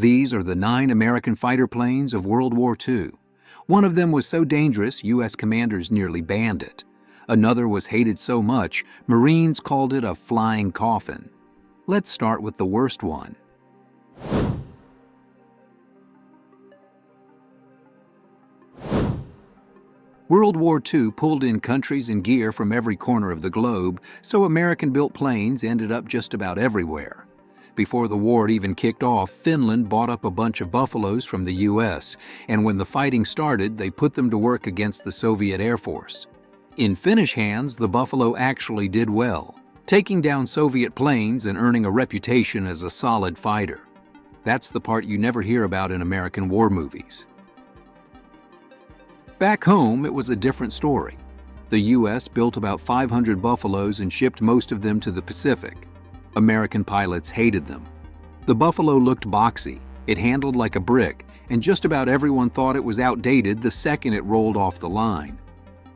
These are the 9 American fighter planes of World War II. One of them was so dangerous, U.S. commanders nearly banned it. Another was hated so much, Marines called it a flying coffin. Let's start with the worst one. World War II pulled in countries and gear from every corner of the globe, so American-built planes ended up just about everywhere. Before the war even kicked off, Finland bought up a bunch of Buffaloes from the U.S., and when the fighting started, they put them to work against the Soviet Air Force. In Finnish hands, the Buffalo actually did well, taking down Soviet planes and earning a reputation as a solid fighter. That's the part you never hear about in American war movies. Back home, it was a different story. The U.S. built about 500 Buffaloes and shipped most of them to the Pacific. American pilots hated them. The Buffalo looked boxy, it handled like a brick, and just about everyone thought it was outdated the second it rolled off the line.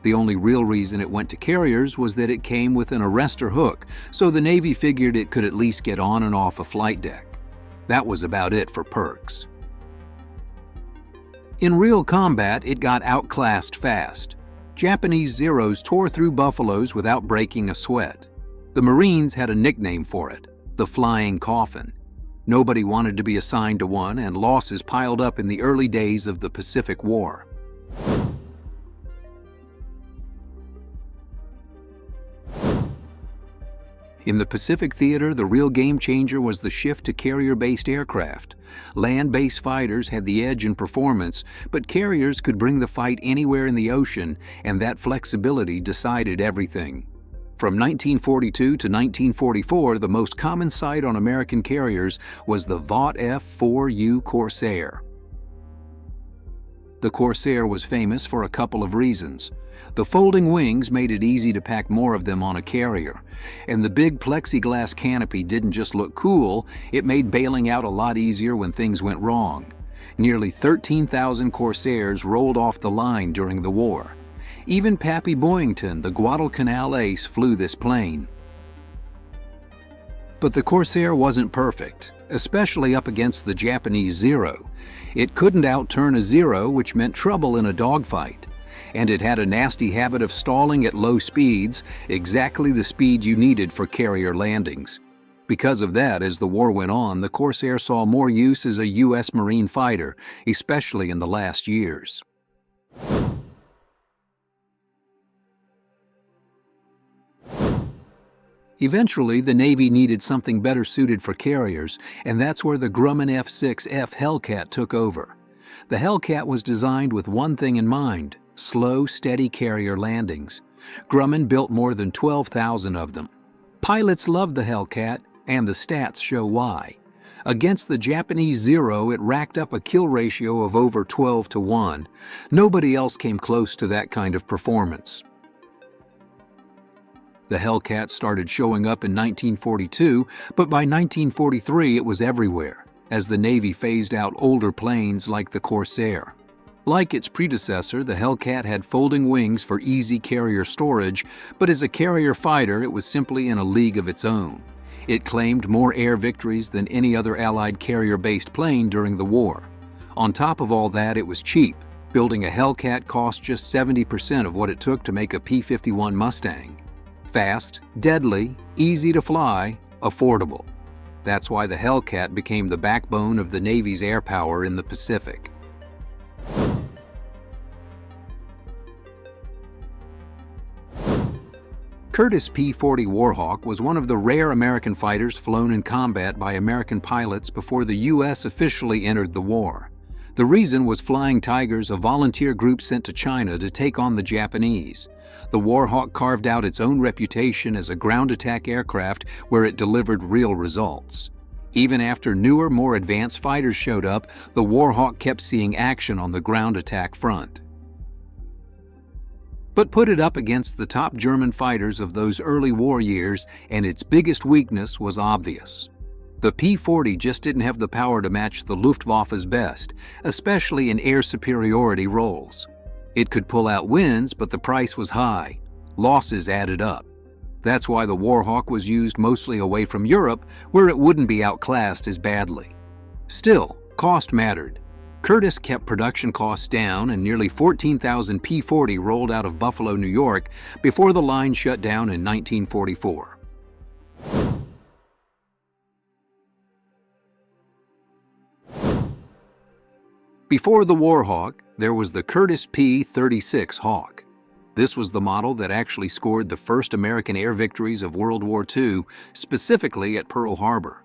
The only real reason it went to carriers was that it came with an arrestor hook, so the Navy figured it could at least get on and off a flight deck. That was about it for perks. In real combat, it got outclassed fast. Japanese Zeros tore through Buffaloes without breaking a sweat. The Marines had a nickname for it, the flying coffin. Nobody wanted to be assigned to one, and losses piled up in the early days of the Pacific War. In the Pacific theater, the real game changer was the shift to carrier-based aircraft. Land-based fighters had the edge in performance, but carriers could bring the fight anywhere in the ocean, and that flexibility decided everything. From 1942 to 1944, the most common sight on American carriers was the Vought F4U Corsair. The Corsair was famous for a couple of reasons. The folding wings made it easy to pack more of them on a carrier, and the big plexiglass canopy didn't just look cool, it made bailing out a lot easier when things went wrong. Nearly 13,000 Corsairs rolled off the line during the war. Even Pappy Boyington, the Guadalcanal ace, flew this plane. But the Corsair wasn't perfect, especially up against the Japanese Zero. It couldn't outturn a Zero, which meant trouble in a dogfight. And it had a nasty habit of stalling at low speeds, exactly the speed you needed for carrier landings. Because of that, as the war went on, the Corsair saw more use as a U.S. Marine fighter, especially in the last years. Eventually, the Navy needed something better suited for carriers, and that's where the Grumman F6F Hellcat took over. The Hellcat was designed with one thing in mind: slow, steady carrier landings. Grumman built more than 12,000 of them. Pilots loved the Hellcat, and the stats show why. Against the Japanese Zero, it racked up a kill ratio of over 12-1. Nobody else came close to that kind of performance. The Hellcat started showing up in 1942, but by 1943 it was everywhere, as the Navy phased out older planes like the Corsair. Like its predecessor, the Hellcat had folding wings for easy carrier storage, but as a carrier fighter it was simply in a league of its own. It claimed more air victories than any other Allied carrier-based plane during the war. On top of all that, it was cheap. Building a Hellcat cost just 70% of what it took to make a P-51 Mustang. Fast, deadly, easy to fly, affordable. That's why the Hellcat became the backbone of the Navy's air power in the Pacific. Curtiss P-40 Warhawk was one of the rare American fighters flown in combat by American pilots before the U.S. officially entered the war. The reason was Flying Tigers, a volunteer group sent to China to take on the Japanese. The Warhawk carved out its own reputation as a ground attack aircraft where it delivered real results. Even after newer, more advanced fighters showed up, the Warhawk kept seeing action on the ground attack front. But put it up against the top German fighters of those early war years, and its biggest weakness was obvious. The P-40 just didn't have the power to match the Luftwaffe's best, especially in air superiority roles. It could pull out wins, but the price was high. Losses added up. That's why the Warhawk was used mostly away from Europe, where it wouldn't be outclassed as badly. Still, Cost mattered. Curtiss kept production costs down, and nearly 14,000 P-40 rolled out of Buffalo, New York, before the line shut down in 1944. Before the Warhawk, there was the Curtiss P-36 Hawk. This was the model that actually scored the first American air victories of World War II, specifically at Pearl Harbor.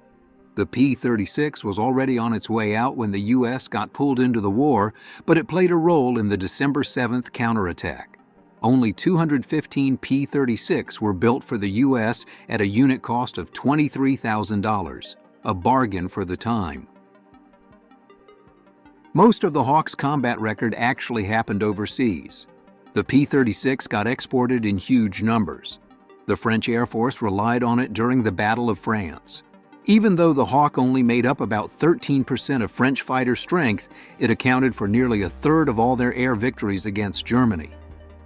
The P-36 was already on its way out when the U.S. got pulled into the war, but it played a role in the December 7th counterattack. Only 215 P-36 were built for the U.S. at a unit cost of $23,000, a bargain for the time. Most of the Hawk's combat record actually happened overseas. The P-36 got exported in huge numbers. The French Air Force relied on it during the Battle of France. Even though the Hawk only made up about 13% of French fighter strength, it accounted for nearly a third of all their air victories against Germany.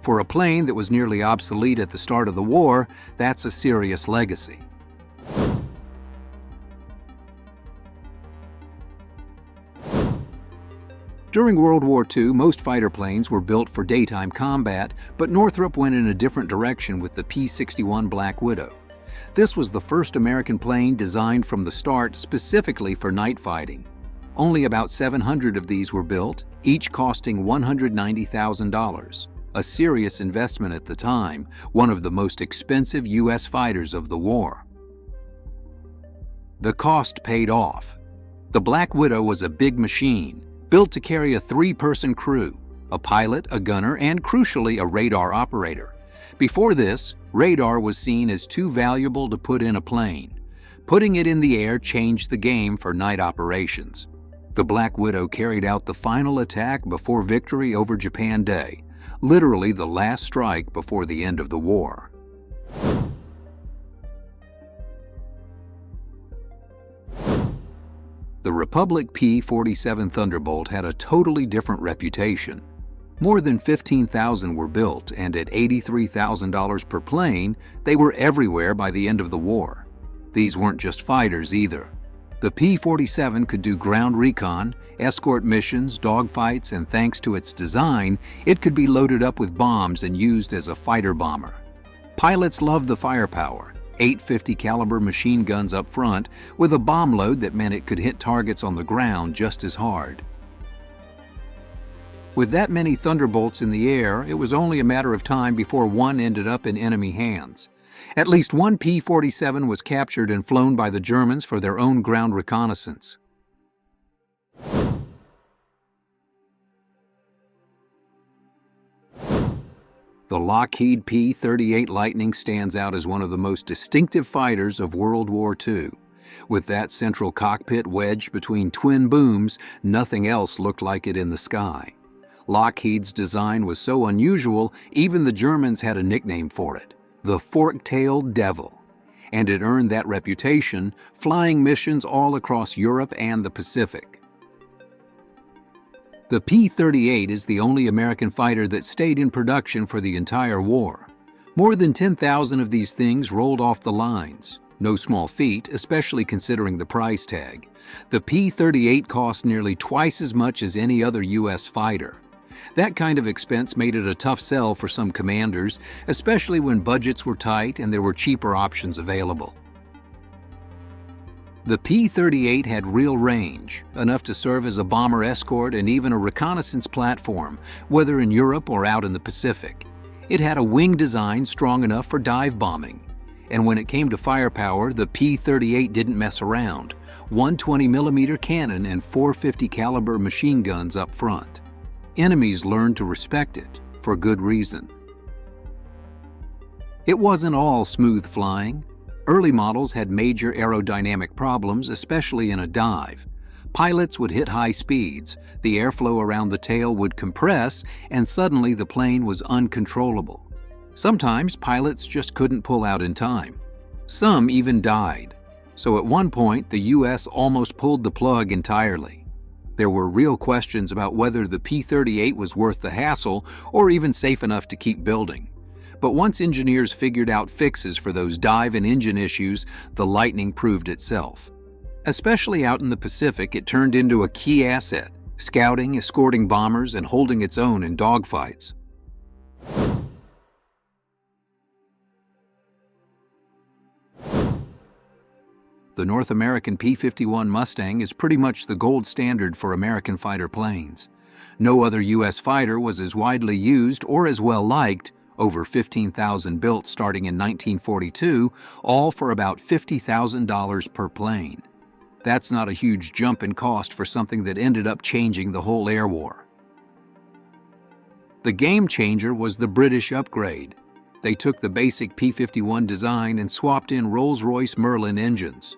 For a plane that was nearly obsolete at the start of the war, that's a serious legacy. During World War II, most fighter planes were built for daytime combat, but Northrop went in a different direction with the P-61 Black Widow. This was the first American plane designed from the start specifically for night fighting. Only about 700 of these were built, each costing $190,000. A serious investment at the time, one of the most expensive U.S. fighters of the war. The cost paid off. The Black Widow was a big machine, built to carry a 3-person crew, a pilot, a gunner, and crucially a radar operator. Before this, radar was seen as too valuable to put in a plane. Putting it in the air changed the game for night operations. The Black Widow carried out the final attack before victory over Japan Day, literally the last strike before the end of the war. The Republic P-47 Thunderbolt had a totally different reputation. More than 15,000 were built, and at $83,000 per plane, they were everywhere by the end of the war. These weren't just fighters either. The P-47 could do ground recon, escort missions, dogfights, and thanks to its design, it could be loaded up with bombs and used as a fighter bomber. Pilots loved the firepower. 850 caliber machine guns up front, with a bomb load that meant it could hit targets on the ground just as hard. With that many Thunderbolts in the air, it was only a matter of time before one ended up in enemy hands. At least one P-47 was captured and flown by the Germans for their own ground reconnaissance. The Lockheed P-38 Lightning stands out as one of the most distinctive fighters of World War II. With that central cockpit wedged between twin booms, nothing else looked like it in the sky. Lockheed's design was so unusual, even the Germans had a nickname for it, the Fork-tailed Devil. And it earned that reputation, flying missions all across Europe and the Pacific. The P-38 is the only American fighter that stayed in production for the entire war. More than 10,000 of these things rolled off the lines. No small feat, especially considering the price tag. The P-38 cost nearly twice as much as any other U.S. fighter. That kind of expense made it a tough sell for some commanders, especially when budgets were tight and there were cheaper options available. The P-38 had real range, enough to serve as a bomber escort and even a reconnaissance platform, whether in Europe or out in the Pacific. It had a wing design strong enough for dive bombing. And when it came to firepower, the P-38 didn't mess around. 120mm cannon and 450 caliber machine guns up front. Enemies learned to respect it, for good reason. It wasn't all smooth flying. Early models had major aerodynamic problems, especially in a dive. Pilots would hit high speeds, the airflow around the tail would compress, and suddenly the plane was uncontrollable. Sometimes pilots just couldn't pull out in time. Some even died. So at one point, the U.S. almost pulled the plug entirely. There were real questions about whether the P-38 was worth the hassle or even safe enough to keep building. But once engineers figured out fixes for those dive and engine issues, the Lightning proved itself. Especially out in the Pacific, it turned into a key asset, scouting, escorting bombers, and holding its own in dogfights. The North American P-51 Mustang is pretty much the gold standard for American fighter planes. No other U.S. fighter was as widely used or as well liked, over 15,000 built starting in 1942, all for about $50,000 per plane. That's not a huge jump in cost for something that ended up changing the whole air war. The game changer was the British upgrade. They took the basic P-51 design and swapped in Rolls-Royce Merlin engines.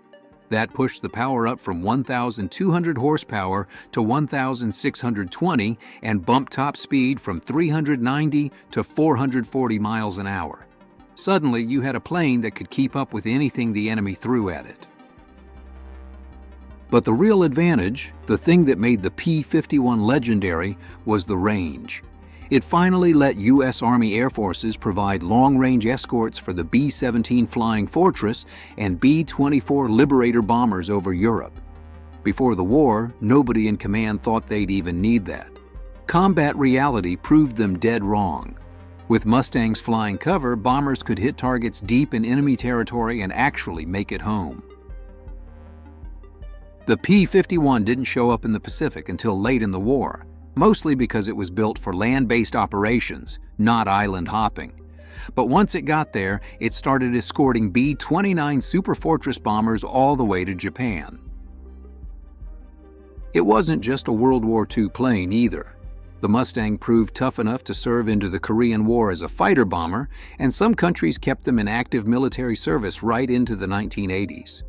That pushed the power up from 1,200 horsepower to 1,620 and bumped top speed from 390 to 440 miles an hour. Suddenly, you had a plane that could keep up with anything the enemy threw at it. But the real advantage, the thing that made the P-51 legendary, was the range. It finally let U.S. Army Air Forces provide long-range escorts for the B-17 Flying Fortress and B-24 Liberator bombers over Europe. Before the war, nobody in command thought they'd even need that. Combat reality proved them dead wrong. With Mustang's flying cover, bombers could hit targets deep in enemy territory and actually make it home. The P-51 didn't show up in the Pacific until late in the war, mostly because it was built for land-based operations, not island hopping. But once it got there, it started escorting B-29 Superfortress bombers all the way to Japan. It wasn't just a World War II plane either. The Mustang proved tough enough to serve into the Korean War as a fighter bomber, and some countries kept them in active military service right into the 1980s.